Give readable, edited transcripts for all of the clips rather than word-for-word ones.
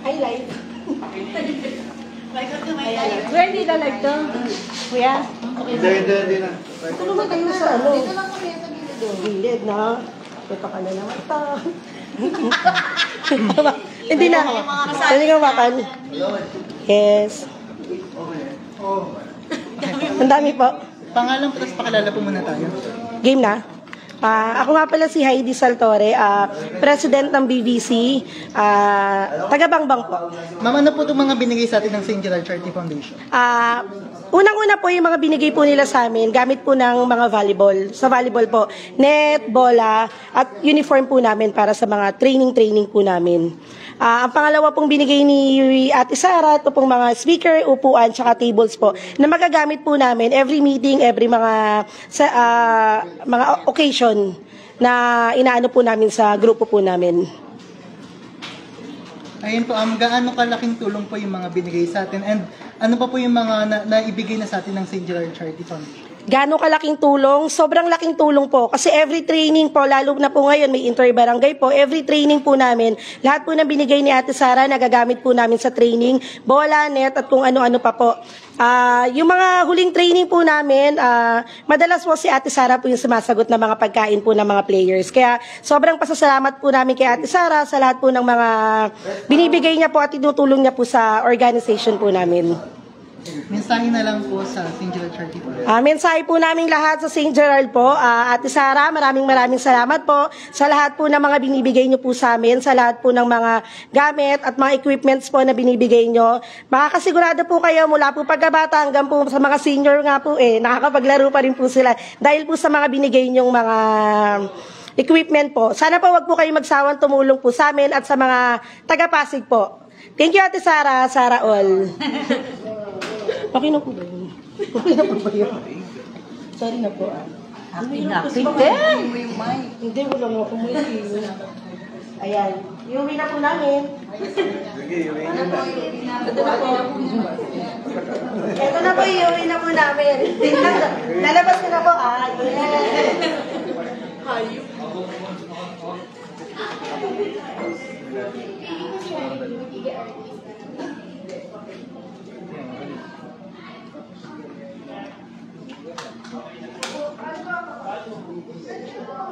Ay, live. Kuya, hindi na live to. Kuya? Hindi na. Ito naman kayo sa ano. Dito lang kami sa gilid. Gilid na. Ito ka na naman ito. Hindi na. Hindi ka makan. Yes. Ang dami po. Pangalan po, tapos pakilala po muna tayo. Game na. Ako nga pala si Heidi Saltore, President ng BBC, taga-Bangbang po. Ma'am, ano po itong mga binigay sa atin ng St. Gerald Charity Foundation? Unang-una po yung mga binigay po nila sa amin, gamit po ng mga volleyball. Sa volleyball po, net, bola, at uniform po namin para sa mga training po namin. Ang pangalawa pong binigay ni Ate Sara, ito pong mga speaker, upuan, tsaka tables po, na magagamit po namin every meeting, every mga occasion na inaano po namin sa grupo po namin. Ayun po, gaano kalaking tulong po yung mga binigay sa atin and ano pa po yung mga naibigay na sa atin ng St. Gerald Charity Foundation? Gaano kalaking tulong? Sobrang laking tulong po. Kasi every training po, lalo na po ngayon, may inter-barangay po, every training po namin, lahat po ng binigay ni Ate Sara, nagagamit po namin sa training, bola, net, at kung ano-ano pa po. Yung mga huling training po namin, madalas po si Ate Sara po yung sumasagot ng mga pagkain po ng mga players. Kaya sobrang pasasalamat po namin kay Ate Sara sa lahat po ng mga binibigay niya po at tinutulong niya po sa organization po namin. Mensahe na lang po sa St. Gerald Charity Foundation. Mensahe po namin lahat sa St. Gerald po. Ate Sara, maraming salamat po sa lahat po ng mga binibigay nyo po sa amin, sa lahat po ng mga gamit at mga equipments po na binibigay nyo. Makakasigurado po kayo mula po pagkabata hanggang po sa mga senior nga po nakakapaglaro pa rin po sila dahil po sa mga binigay nyong mga equipment po. Sana po wag po kayo magsawang tumulong po sa amin at sa mga taga-Pasig po. Thank you, Ate Sara. Sara all. Okay na po ba yun? Okay na po ba yun? Sorry na po. Acting. Hindi, wala nga po mo yun. Ayan. Iuwi na po namin. Ito na po. Ito na po, iuwi na po namin. Lalabas ko na po. Yes. Hayop.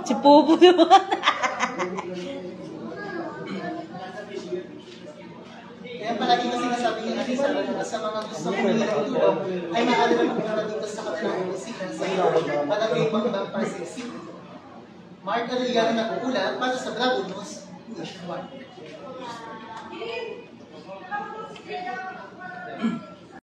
Si Popo naman. Kaya palagi ko sinasabi niya Ate Sara na sa mga gusto kong nilagtulong ay maaari na magpunta dito sa kabilang opisina sa Barangay Bangbang Pasig City. Mark na ligaran ng ulan para sa Bravo News Nation 1.